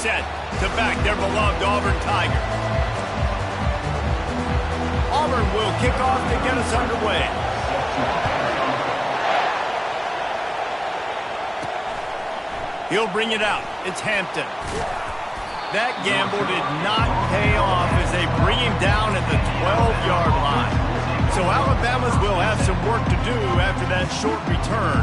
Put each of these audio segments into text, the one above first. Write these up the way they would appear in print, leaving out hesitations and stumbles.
set to back their beloved Auburn Tigers. Auburn will kick off to get us underway. He'll bring it out. It's Hampton. That gamble did not pay off as they bring him down at the 12-yard line. So Alabama's will have some work to do after that short return.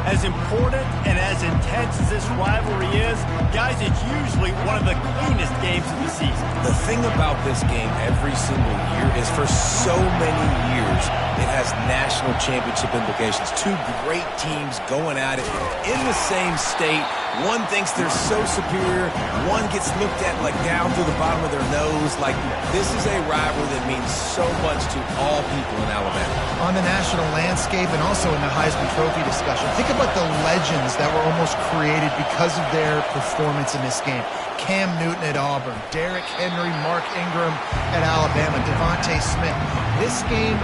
As important and as intense as this rivalry is, guys, it's usually one of the cleanest games of the season. The thing about this game every single year is for so many years, it has national championship implications. Two great teams going at it in the same state. One thinks they're so superior. One gets looked at like down through the bottom of their nose. Like, this is a rivalry that means so much to all people in Alabama. On the national landscape and also in the Heisman Trophy discussion, think about the legends that were almost created because of their performance in this game. Cam Newton at Auburn, Derrick Henry, Mark Ingram at Alabama, Devontae Smith. This game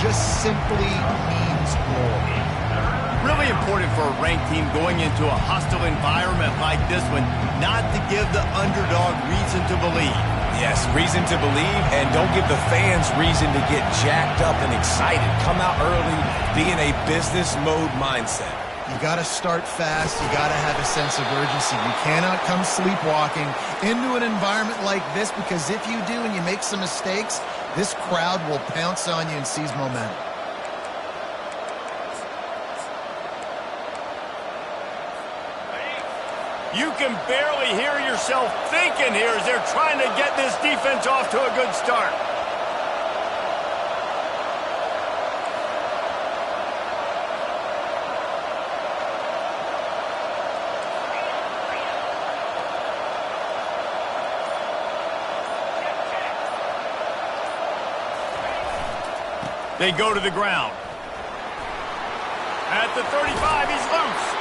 just simply means more. Really important for a ranked team going into a hostile environment like this one not to give the underdog reason to believe. Yes, reason to believe, and don't give the fans reason to get jacked up and excited. Come out early, be in a business mode mindset. You got to start fast. You got to have a sense of urgency. You cannot come sleepwalking into an environment like this, because if you do and you make some mistakes, this crowd will pounce on you and seize momentum. You can barely hear yourself thinking here as they're trying to get this defense off to a good start. They go to the ground. At the 35, he's loose.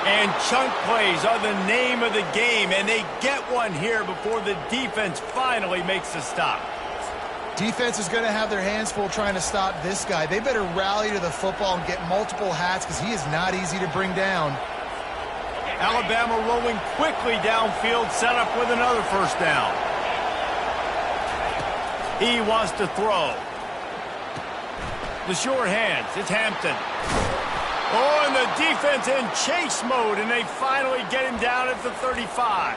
And chunk plays are the name of the game, and they get one here before the defense finally makes a stop. Defense is going to have their hands full trying to stop this guy. They better rally to the football and get multiple hats, because he is not easy to bring down. Alabama rolling quickly downfield, set up with another first down. He wants to throw. The short hands, it's Hampton. Oh, and the defense in chase mode, and they finally get him down at the 35.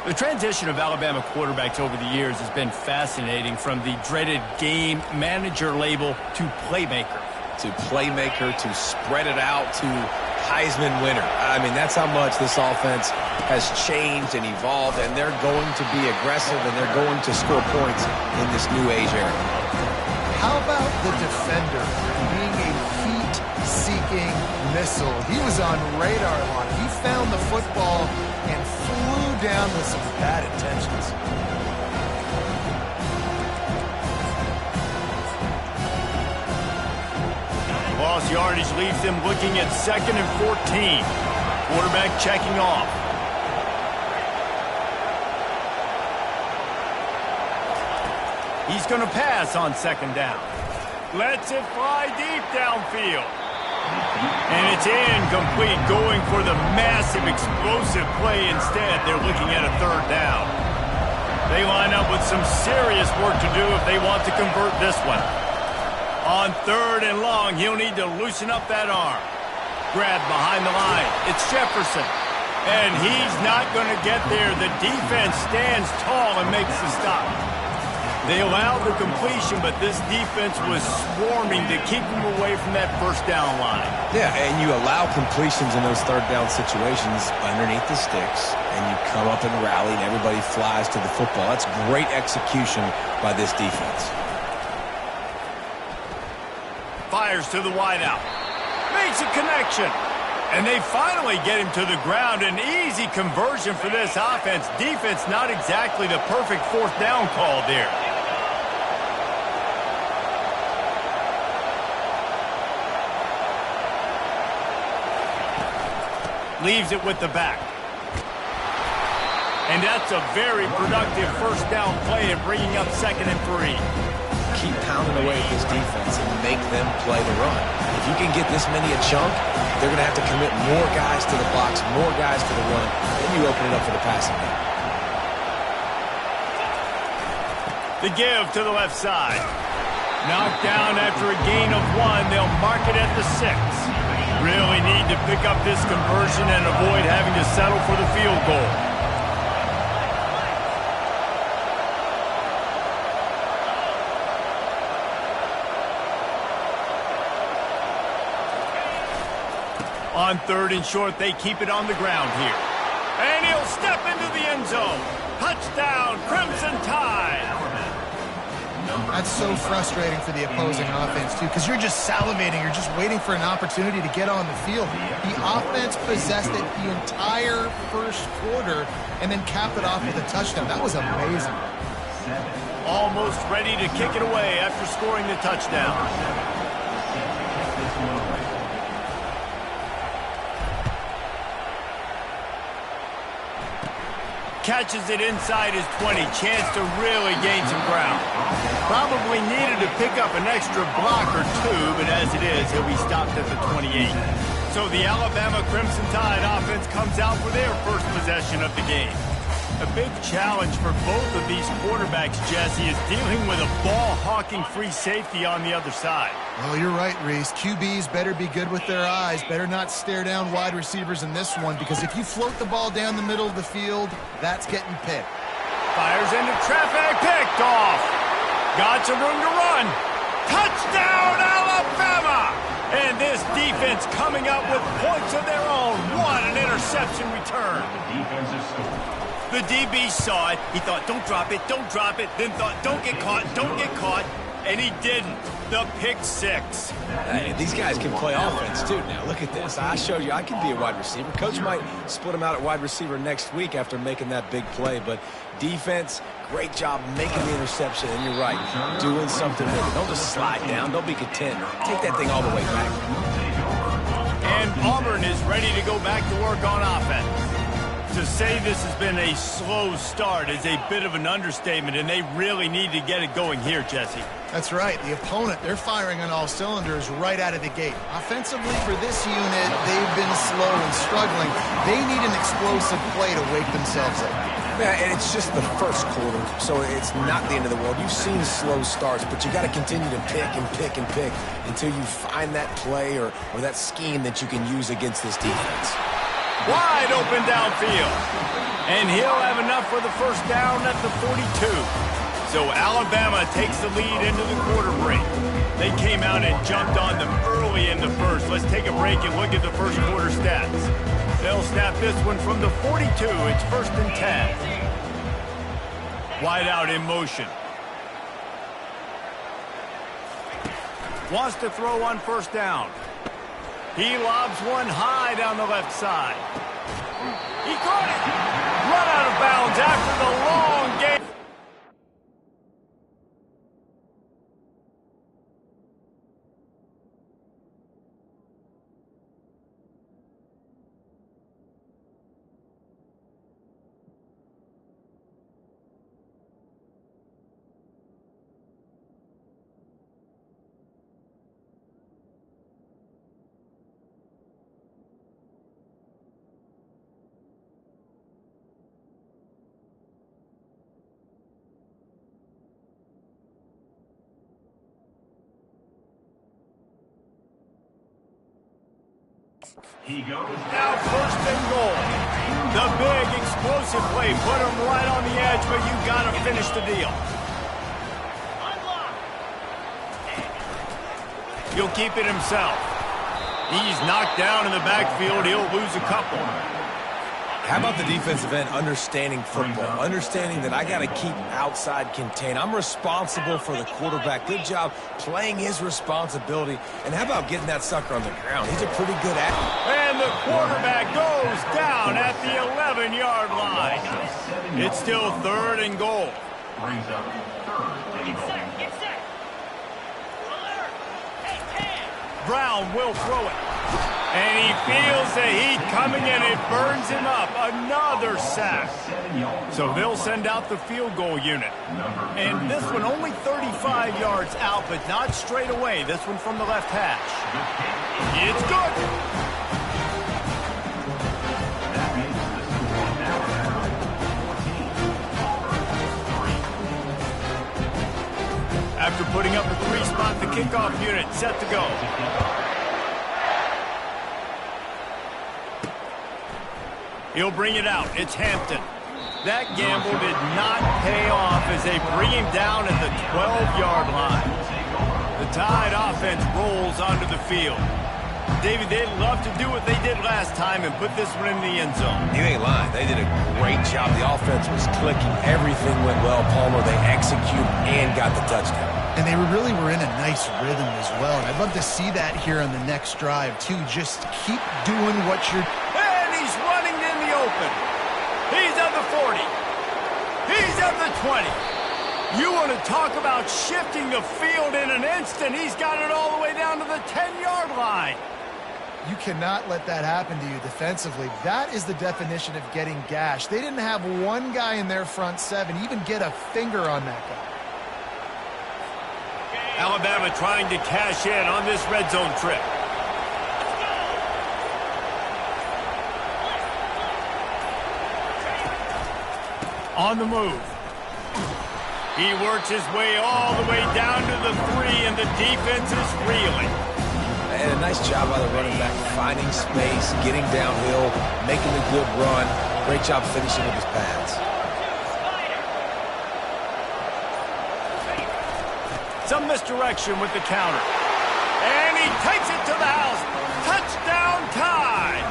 The transition of Alabama quarterbacks over the years has been fascinating, from the dreaded game manager label to playmaker. To playmaker, to spread it out, to Heisman winner. I mean, that's how much this offense has changed and evolved, and they're going to be aggressive, and they're going to score points in this new age era. How about the defender being a heat-seeking missile? He was on radar lock. He found the football and flew down with some bad intentions. Lost yardage leaves them looking at 2nd and 14. Quarterback checking off. He's going to pass on 2nd down. Lets it fly deep downfield. And it's incomplete, going for the massive explosive play instead. They're looking at a 3rd down. They line up with some serious work to do if they want to convert this one. On 3rd and long, he'll need to loosen up that arm. Grab behind the line. It's Jefferson. And he's not going to get there. The defense stands tall and makes the stop. They allowed the completion, but this defense was swarming to keep them away from that 1st down line. Yeah, and you allow completions in those 3rd down situations underneath the sticks, and you come up and rally, and everybody flies to the football. That's great execution by this defense. Fires to the wideout. Makes a connection. And they finally get him to the ground. An easy conversion for this offense. Defense not exactly the perfect 4th down call there. Leaves it with the back. And that's a very productive 1st down play in bringing up 2nd and 3. Keep pounding away at this defense and make them play the run. If you can get this many a chunk, they're going to have to commit more guys to the box, more guys to the run, then you open it up for the passing game. The give to the left side. Knocked down after a gain of 1. They'll mark it at the 6. Really need to pick up this conversion and avoid having to settle for the field goal. On 3rd and short, they keep it on the ground here. And he'll step into the end zone. Touchdown, Crimson Tide. That's so frustrating for the opposing offense, too, because you're just salivating. You're just waiting for an opportunity to get on the field. The offense possessed it the entire first quarter and then capped it off with a touchdown. That was amazing. Almost ready to kick it away after scoring the touchdown. Catches it inside his 20. Chance to really gain some ground. Probably needed to pick up an extra block or 2, but as it is, he'll be stopped at the 28. So the Alabama Crimson Tide offense comes out for their first possession of the game. A big challenge for both of these quarterbacks, Jesse, is dealing with a ball-hawking free safety on the other side. Well, you're right, Reese. QBs better be good with their eyes. Better not stare down wide receivers in this one, because if you float the ball down the middle of the field, that's getting picked. Fires into traffic, picked off. Got some room to run. Touchdown, Alabama! And this defense coming up with points of their own. What an interception return. The DB saw it. He thought, don't drop it, then thought, don't get caught, and he didn't. The pick 6. Hey, these guys can play offense, too. Now, look at this. I showed you I can be a wide receiver. Coach might split him out at wide receiver next week after making that big play, but defense, great job making the interception, and you're right, doing something with it. Don't just slide down. Don't be content. Take that thing all the way back. And Auburn is ready to go back to work on offense. To say this has been a slow start is a bit of an understatement, and they really need to get it going here, Jesse. That's right. The opponent, they're firing on all cylinders right out of the gate. Offensively, for this unit, they've been slow and struggling. They need an explosive play to wake themselves up. Yeah, and it's just the first quarter, so it's not the end of the world. You've seen slow starts, but you got to continue to pick and pick and pick until you find that play or that scheme that you can use against this defense. Wide open downfield. And he'll have enough for the first down at the 42. So Alabama takes the lead into the quarter break. They came out and jumped on them early in the first. Let's take a break and look at the first quarter stats. They'll snap this one from the 42. It's 1st and 10. Wide out in motion. Wants to throw on first down. He lobs one high down the left side. He caught it. Run out of bounds after the long game. He goes. Now 1st and goal. The big explosive play put him right on the edge, but you got to finish the deal. He'll keep it himself. He's knocked down in the backfield. He'll lose a couple. How about the defensive end understanding football, understanding that I got to keep outside contained. I'm responsible for the quarterback. Good job playing his responsibility. And how about getting that sucker on the ground? He's a pretty good athlete. And the quarterback goes down at the 11-yard line. It's still 3rd and goal. Brings up 3rd and goal. Brown will throw it. And he feels the heat coming and it burns him up. Another sack. So they'll send out the field goal unit. And this one only 35 yards out, but not straight away. This one from the left hash. It's good. kickoff unit set to go. He'll bring it out. It's Hampton. That gamble did not pay off as they bring him down at the 12-yard line. The Tide offense rolls onto the field. David, they'd love to do what they did last time and put this one in the end zone. You ain't lying. They did a great job. The offense was clicking. Everything went well, Palmer. They executed and got the touchdown. And they really were in a nice rhythm as well. And I'd love to see that here on the next drive, too. Just keep doing what you're... And he's running in the open. He's at the 40. He's at the 20. You want to talk about shifting the field in an instant. He's got it all the way down to the 10-yard line. You cannot let that happen to you defensively. That is the definition of getting gashed. They didn't have one guy in their front seven even get a finger on that guy. Alabama trying to cash in on this red zone trip. On the move. He works his way all the way down to the 3, and the defense is reeling. And a nice job by the running back, finding space, getting downhill, making a good run. Great job finishing with his pads. Some misdirection with the counter. And he takes it to the house. Touchdown Tide!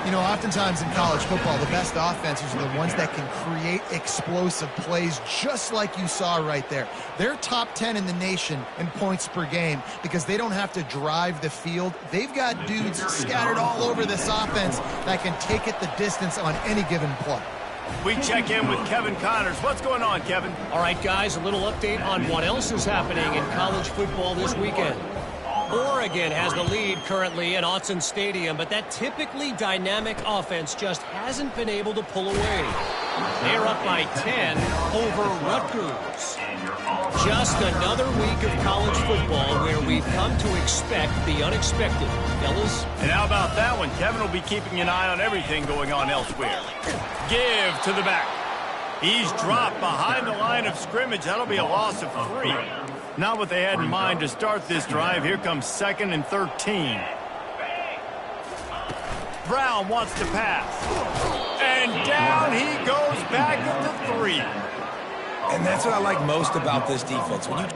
You know, oftentimes in college football, the best offenses are the ones that can create explosive plays just like you saw right there. They're top 10 in the nation in points per game because they don't have to drive the field. They've got dudes scattered all over this offense that can take it the distance on any given play. We check in with Kevin Connors. What's going on, Kevin? All right, guys, a little update on what else is happening in college football this weekend. Oregon has the lead currently at Autzen Stadium, but that typically dynamic offense just hasn't been able to pull away. They're up by 10 over Rutgers. Just another week of college football where we've come to expect the unexpected, fellas. And how about that one? Kevin will be keeping an eye on everything going on elsewhere. Give to the back. He's dropped behind the line of scrimmage. That'll be a loss of 3. Not what they had in mind to start this drive. Here comes 2nd and 13. Brown wants to pass. And down he goes back at the 3. And that's what I like most about this defense. When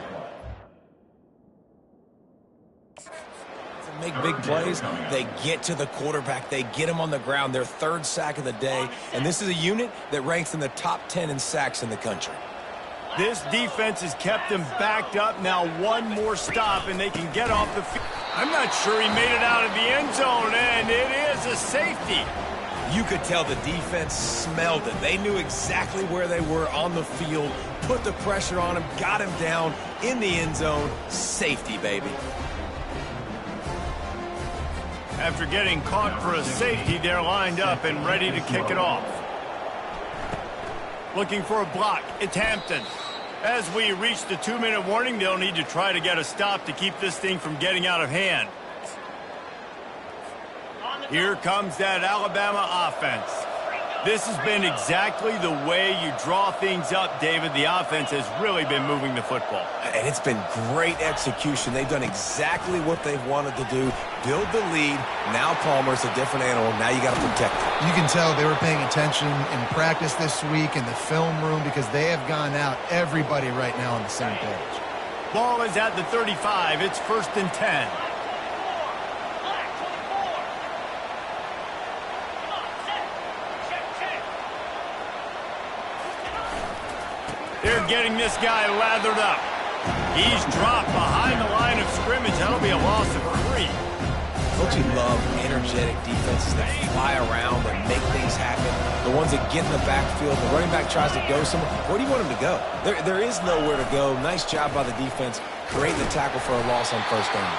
you make big plays, they get to the quarterback, they get him on the ground, their 3rd sack of the day, and this is a unit that ranks in the top 10 in sacks in the country. This defense has kept them backed up. Now one more stop, and they can get off the field. I'm not sure he made it out of the end zone, and it is a safety. You could tell the defense smelled it. They knew exactly where they were on the field, put the pressure on him, got him down in the end zone. Safety, baby. After getting caught for a safety, they're lined up and ready to kick it off. Looking for a block. It's Hampton. As we reach the 2-minute warning, they'll need to try to get a stop to keep this thing from getting out of hand. Here comes that Alabama offense. This has been exactly the way you draw things up, David. The offense has really been moving the football. And it's been great execution. They've done exactly what they've wanted to do. Build the lead. Now Palmer's a different animal. Now you got to protect it. You can tell they were paying attention in practice this week in the film room because they have gone out, everybody right now on the same page. Ball is at the 35. It's 1st and 10. They're getting this guy lathered up. He's dropped behind the line of scrimmage. That'll be a loss of 3. Don't you love energetic defenses that fly around and make things happen? The ones that get in the backfield, the running back tries to go somewhere. Where do you want him to go? There is nowhere to go. Nice job by the defense, creating the tackle for a loss on 1st down.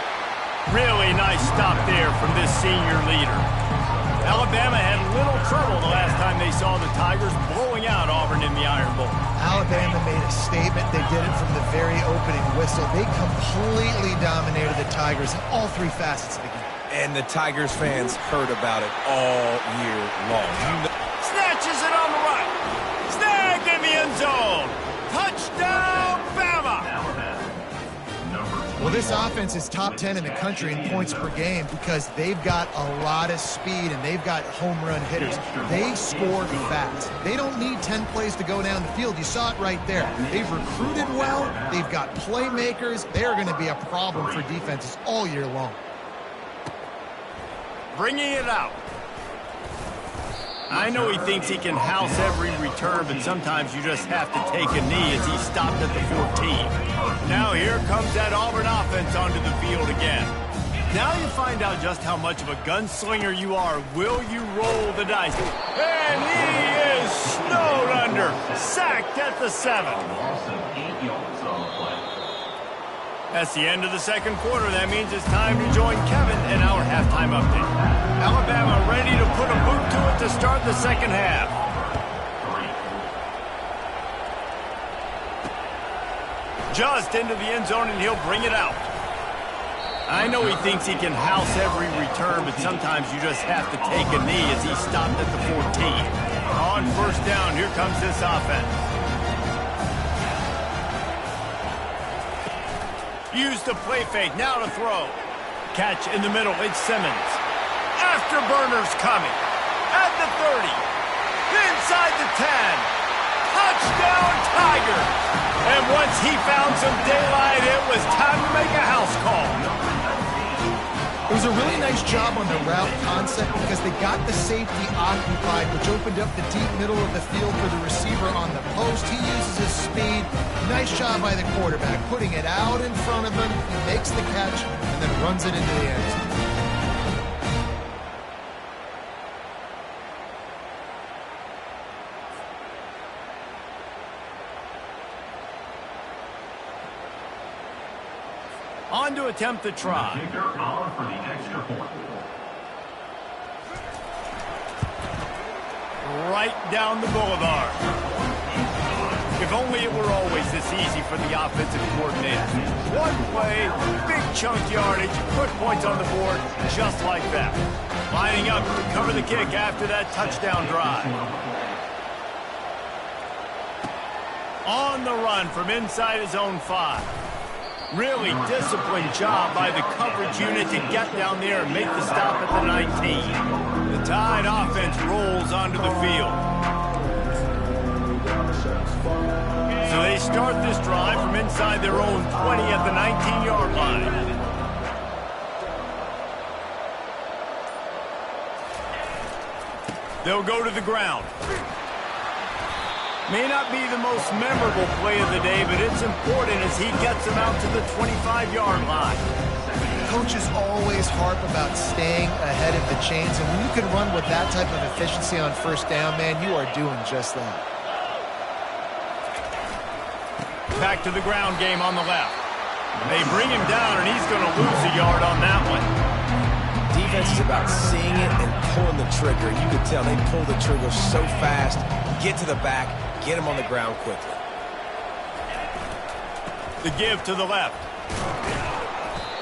Really nice stop there from this senior leader. Alabama had little trouble the last time they saw the Tigers blowing out Auburn in the Iron Bowl. Alabama made a statement. They did it from the very opening whistle. They completely dominated the Tigers in all 3 facets of the game. And the Tigers fans heard about it all year long. Snatches it on the right. Snagged in the end zone. Touchdown, Bama. Well, this offense is top 10 in the country in points per game because they've got a lot of speed and they've got home run hitters. They score fast. They don't need 10 plays to go down the field. You saw it right there. They've recruited well. They've got playmakers. They're going to be a problem for defenses all year long. Bringing it out. I know he thinks he can house every return, but sometimes you just have to take a knee as he stopped at the 14. Now here comes that Auburn offense onto the field again. Now you find out just how much of a gunslinger you are. Will you roll the dice? And he is snowed under. Sacked at the 7. That's the end of the second quarter. That means it's time to join Kevin in our halftime update. Alabama ready to put a boot to it to start the second half. Just into the end zone, and he'll bring it out. I know he thinks he can house every return, but sometimes you just have to take a knee as he stopped at the 14. On first down, here comes this offense. Use the play fake, now to throw. Catch in the middle, it's Simmons. Afterburner's coming. At the 30. Inside the 10. Touchdown, Tiger. And once he found some daylight, it was time to make a house call. It was a really nice job on the route concept because they got the safety occupied, which opened up the deep middle of the field for the receiver on the post. He uses his speed. Nice job by the quarterback, putting it out in front of him. He makes the catch and then runs it into the end zone. On to attempt the try. Kicker on for the extra point. Right down the boulevard. If only it were always this easy for the offensive coordinator. One play, big chunk yardage, put points on the board, just like that. Lining up to cover the kick after that touchdown drive. On the run from inside his own 5. Really disciplined job by the coverage unit to get down there and make the stop at the 19. The Tide offense rolls onto the field. So they start this drive from inside their own 20 at the 19-yard line. They'll go to the ground. May not be the most memorable play of the day, but it's important as he gets them out to the 25-yard line. Coaches always harp about staying ahead of the chains, and when you can run with that type of efficiency on first down, man, you are doing just that. Back to the ground game on the left. They bring him down, and he's going to lose a yard on that one. Defense is about seeing it and pulling the trigger. You can tell they pull the trigger so fast, get to the back, get him on the ground quickly. The give to the left.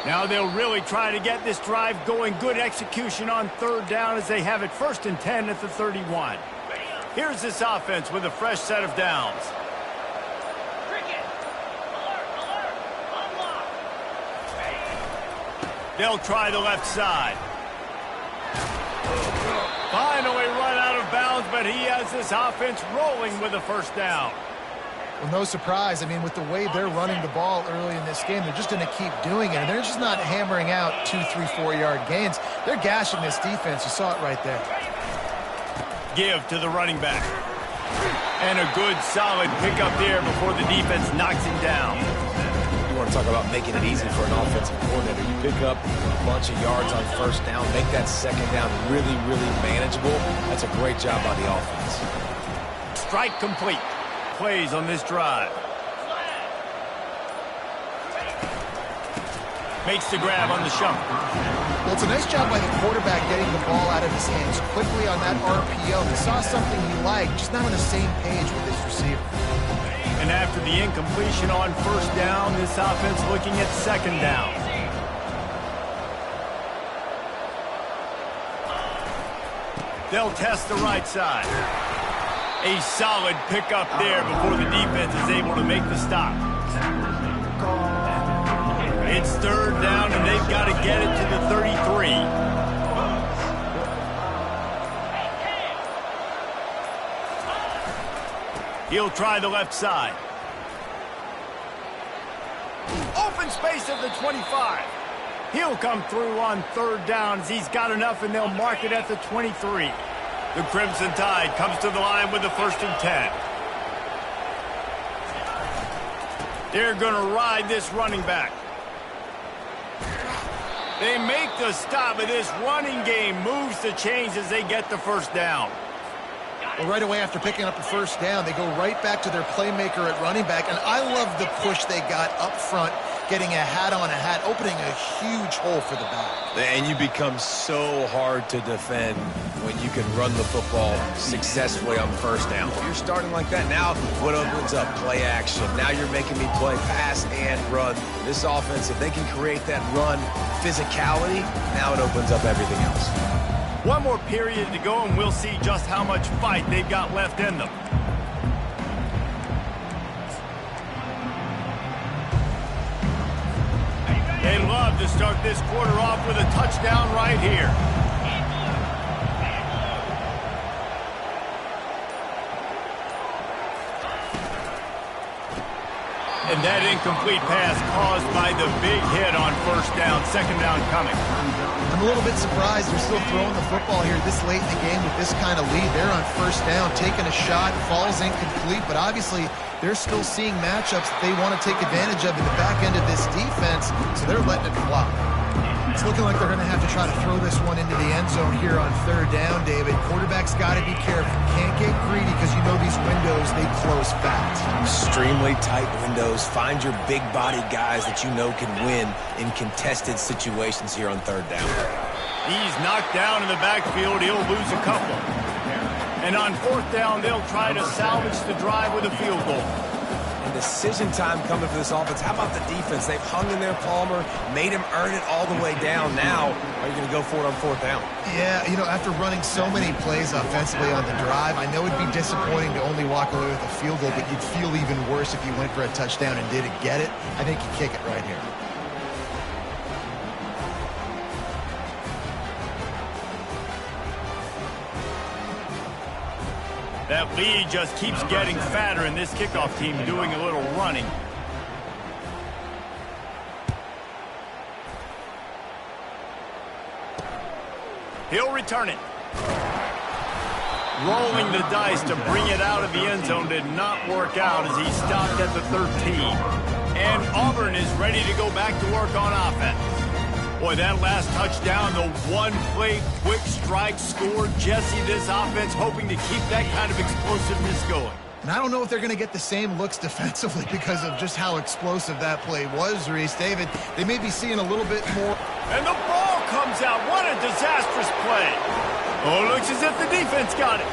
Now they'll really try to get this drive going. Good execution on third down as they have it 1st and 10 at the 31. Here's this offense with a fresh set of downs. They'll try the left side. Finally run out of bounds, but he has this offense rolling with a first down. Well, no surprise. I mean, with the way they're running the ball early in this game, they're just going to keep doing it. And they're just not hammering out 2, 3, 4-yard gains. They're gashing this defense. You saw it right there. Give to the running back. And a good, solid pickup there before the defense knocks him down. You want to talk about making it easy for an offensive coordinator. You pick up a bunch of yards on first down, make that second down really, really manageable. That's a great job by the offense. Strike complete. Plays on this drive. Makes the grab on the shuffle. Well, it's a nice job by the quarterback getting the ball out of his hands quickly on that RPO. He saw something he liked, just not on the same page with his receiver. And after the incompletion on first down, this offense looking at second down. They'll test the right side. A solid pickup there before the defense is able to make the stop. It's third down, and they've got to get it to the 33. He'll try the left side. Open space at the 25. He'll come through on third down as he's got enough, and they'll mark it at the 23. The Crimson Tide comes to the line with the 1st and 10. They're going to ride this running back. They make the stop, but this running game moves the chains as they get the 1st down. Well, right away after picking up a 1st down, they go right back to their playmaker at running back, and I love the push they got up front, getting a hat on a hat, opening a huge hole for the back. And you become so hard to defend when you can run the football successfully on 1st down. If you're starting like that, now what opens up? Play action. Now you're making me play pass and run. This offense, if they can create that run physicality, now it opens up everything else. One more period to go, and we'll see just how much fight they've got left in them. They love to start this quarter off with a touchdown right here. And that incomplete pass caused by the big hit on 1st down, 2nd down coming. I'm a little bit surprised they're still throwing the football here this late in the game with this kind of lead. They're on 1st down, taking a shot, falls incomplete, but obviously they're still seeing matchups that they want to take advantage of in the back end of this defense, so they're letting it fly. It's looking like they're going to have to try to throw this one into the end zone here on 3rd down, David. Quarterback's got to be careful. Can't get greedy because you know these windows, they close fast. Extremely tight windows. Find your big body guys that you know can win in contested situations here on 3rd down. He's knocked down in the backfield. He'll lose a couple. And on 4th down, they'll try to salvage the drive with a field goal. And decision time coming for this offense. How about the defense? They've hung in there, Palmer, made him earn it all the way down. Now, are you going to go for it on 4th down? Yeah, you know, after running so many plays offensively on the drive, I know it'd be disappointing to only walk away with a field goal, but you'd feel even worse if you went for a touchdown and didn't get it. I think you kick it right here. That lead just keeps getting fatter, and this kickoff team doing a little running. He'll return it. Rolling the dice to bring it out of the end zone did not work out as he stopped at the 13. And Auburn is ready to go back to work on offense. Boy, that last touchdown, the one-play quick strike score. Jesse, this offense hoping to keep that kind of explosiveness going. And I don't know if they're going to get the same looks defensively because of just how explosive that play was, Reese. David, they may be seeing a little bit more. And the ball comes out. What a disastrous play. Oh, looks as if the defense got it.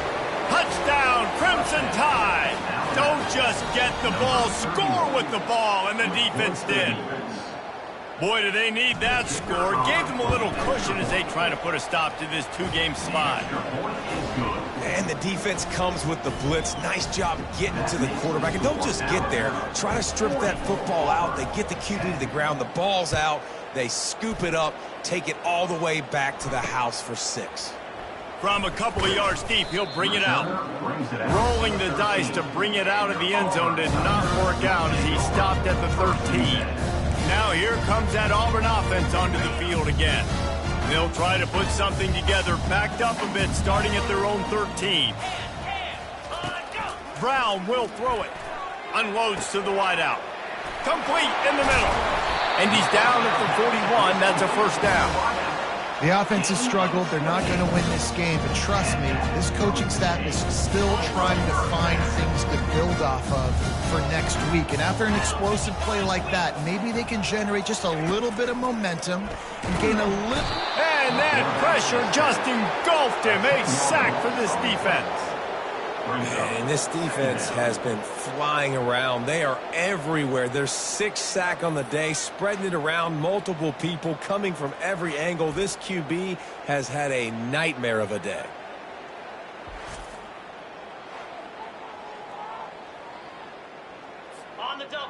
Touchdown, Crimson Tide. Don't just get the ball, score with the ball, and the defense did. Boy, do they need that score. Gave them a little cushion as they try to put a stop to this 2-game slide. And the defense comes with the blitz. Nice job getting to the quarterback. And don't just get there. Try to strip that football out. They get the QB to the ground. The ball's out. They scoop it up, take it all the way back to the house for 6. From a couple of yards deep, he'll bring it out. Rolling the dice to bring it out of the end zone did not work out as he stopped at the 13. Now here comes that Auburn offense onto the field again. They'll try to put something together, backed up a bit, starting at their own 13. Brown will throw it. Unloads to the wideout. Complete in the middle. And he's down at the 41. That's a 1st down. The offense has struggled. They're not going to win this game, but trust me, this coaching staff is still trying to find things to build off of for next week. And after an explosive play like that, maybe they can generate just a little bit of momentum and gain a little. And that pressure just engulfed him. A sack for this defense. And this defense has been flying around. They are everywhere. There's 6 sacks on the day, spreading it around, multiple people coming from every angle. This QB has had a nightmare of a day.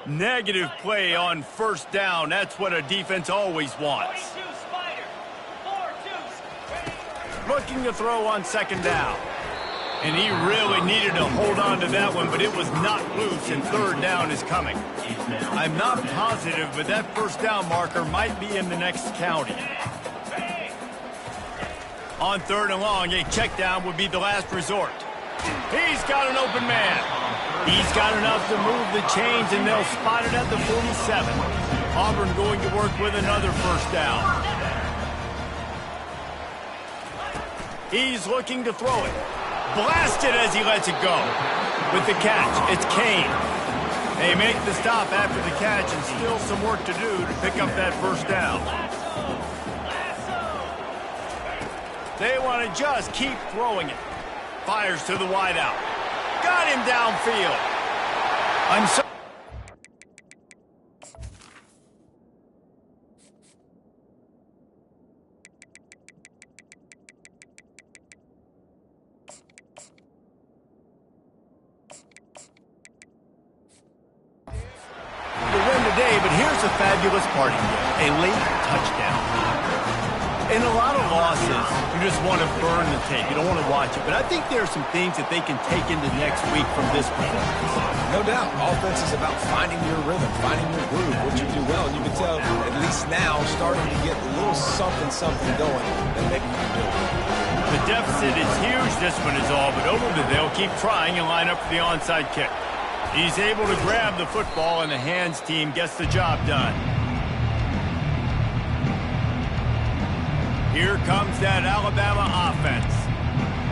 Negative play on first down. That's what a defense always wants. Looking to throw on second down. And he really needed to hold on to that one, but it was not loose, and third down is coming. I'm not positive, but that first down marker might be in the next county. On third and long, a check down would be the last resort. He's got an open man. He's got enough to move the chains, and they'll spot it at the 47. Auburn going to work with another first down. He's looking to throw it. Blasted as he lets it go. With the catch, it's Kane. They make the stop after the catch, and still some work to do to pick up that first down. They want to just keep throwing it. Fires to the wideout. Got him downfield. I'm sorry. A fabulous parting gift, a late touchdown. In a lot of losses, you just want to burn the tape. You don't want to watch it. But I think there are some things that they can take into next week from this performance. No doubt. Offense is about finding your rhythm, finding your groove, what you do well. And you can tell, at least now, starting to get a little something going that maybe you can do. The deficit is huge. This one is all but over, but they'll keep trying and line up for the onside kick. He's able to grab the football, and the hands team gets the job done. Here comes that Alabama offense.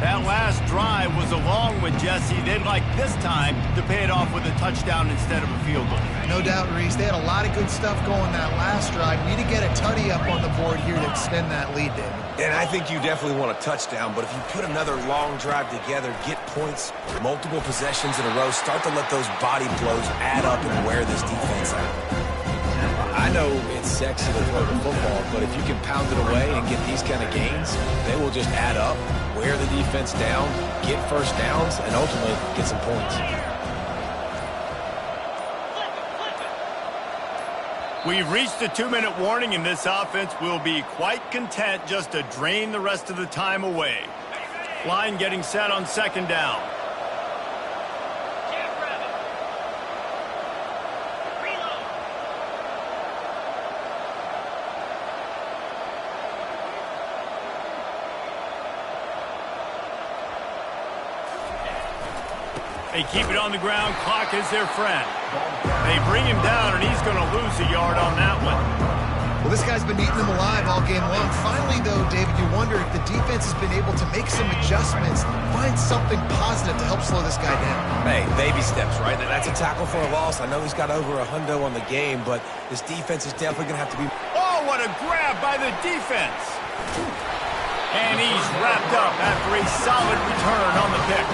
That last drive was a long one, Jesse. They'd like this time to pay it off with a touchdown instead of a field goal. No doubt, Reese. They had a lot of good stuff going that last drive. Need to get a tutty up on the board here to extend that lead, David. And I think you definitely want a touchdown, but if you put another long drive together, get points, multiple possessions in a row, start to let those body blows add up and wear this defense out. I know it's sexy to throw the football, but if you can pound it away and get these kind of gains, they will just add up, wear the defense down, get first downs, and ultimately get some points. We've reached the 2-minute warning, and this offense will be quite content just to drain the rest of the time away. Line getting set on second down. They keep it on the ground. Clock is their friend. They bring him down, and he's going to lose a yard on that one. Well, this guy's been eating them alive all game long. Finally, though, David, you wonder if the defense has been able to make some adjustments, find something positive to help slow this guy down. Hey, baby steps, right? That's a tackle for a loss. I know he's got over a hundo on the game, but this defense is definitely going to have to be... Oh, what a grab by the defense. And he's wrapped up after a solid return on the pick.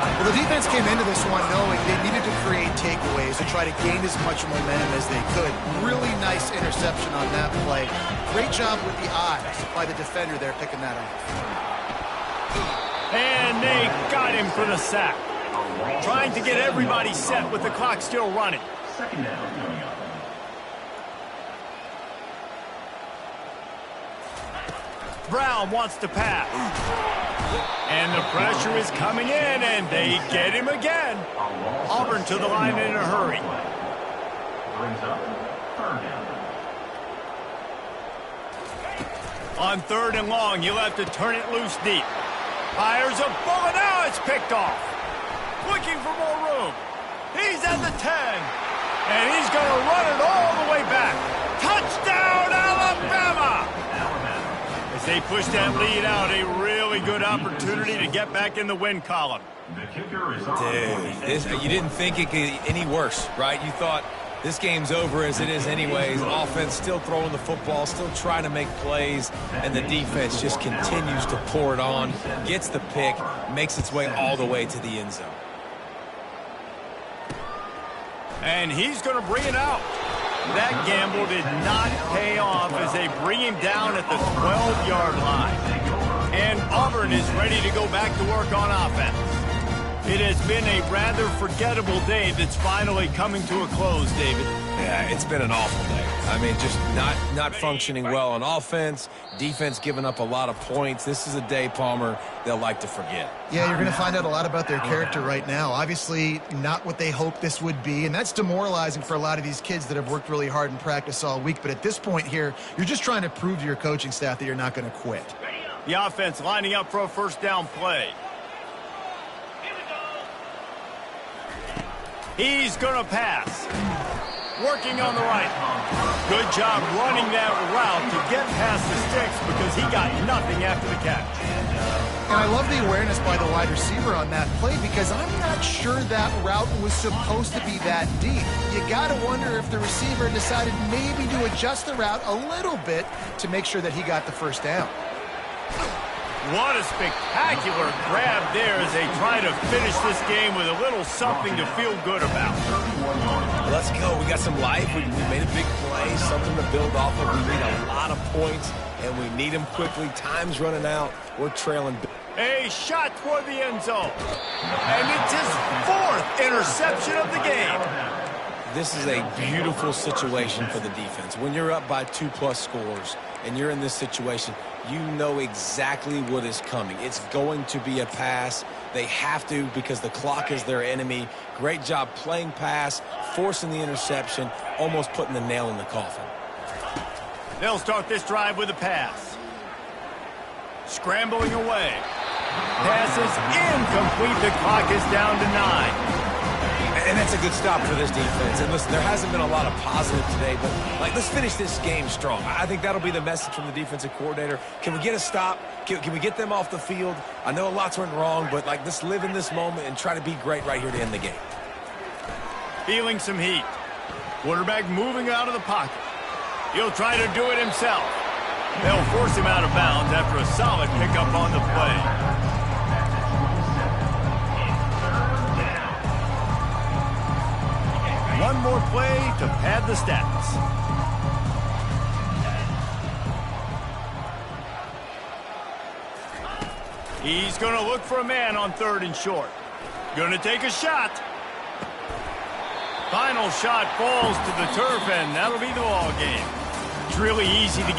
Well, the defense came into this one knowing they needed to create takeaways to try to gain as much momentum as they could. Really nice interception on that play. Great job with the eyes by the defender there picking that up. And they got him for the sack. Trying to get everybody set with the clock still running. Second down coming up. Brown wants to pass. And the pressure is coming in, and they get him again. Auburn to the line in a hurry. Brings up third down. On third and long, you'll have to turn it loose deep. Fires a bullet. Now it's picked off. Looking for more room. He's at the 10. And he's going to run it all the way back. Touchdown, Alabama! As they push that lead out, a really good opportunity to get back in the win column. The kicker is on. You didn't think it could get any worse, right? You thought this game's over as it is anyways. Offense still throwing the football, still trying to make plays, and the defense just continues to pour it on, gets the pick, makes its way all the way to the end zone. And he's going to bring it out. That gamble did not pay off as they bring him down at the 12-yard line. And Auburn is ready to go back to work on offense. It has been a rather forgettable day that's finally coming to a close, David. Yeah, it's been an awful day. I mean, just not functioning well on offense, defense giving up a lot of points. This is a day, Palmer, they'll like to forget. Yeah, you're going to find out a lot about their character right now. Obviously, not what they hoped this would be, and that's demoralizing for a lot of these kids that have worked really hard in practice all week. But at this point here, you're just trying to prove to your coaching staff that you're not going to quit. The offense lining up for a first down play. He's going to pass. Working on the right. Good job running that route to get past the sticks because he got nothing after the catch. And I love the awareness by the wide receiver on that play because I'm not sure that route was supposed to be that deep. You got to wonder if the receiver decided maybe to adjust the route a little bit to make sure that he got the first down. What a spectacular grab there as they try to finish this game with a little something to feel good about. Let's go. We got some life. We made a big play, something to build off of. We need a lot of points, and we need them quickly. Time's running out. We're trailing. A shot toward the end zone. And it's his fourth interception of the game. This is a beautiful situation for the defense. When you're up by 2+ scores and you're in this situation, you know exactly what is coming. It's going to be a pass. They have to because the clock is their enemy. Great job playing pass, forcing the interception, almost putting the nail in the coffin. They'll start this drive with a pass. Scrambling away. Pass is incomplete. The clock is down to 9. And that's a good stop for this defense. And listen, there hasn't been a lot of positive today, but let's finish this game strong. I think that'll be the message from the defensive coordinator. Can we get a stop? Can we get them off the field? I know a lot's went wrong, but let's live in this moment and try to be great right here to end the game. Feeling some heat. Quarterback moving out of the pocket. He'll try to do it himself. They'll force him out of bounds after a solid pickup on the play. One more play to pad the stats. He's going to look for a man on 3rd and short. Going to take a shot. Final shot falls to the turf, and that'll be the ball game. It's really easy to get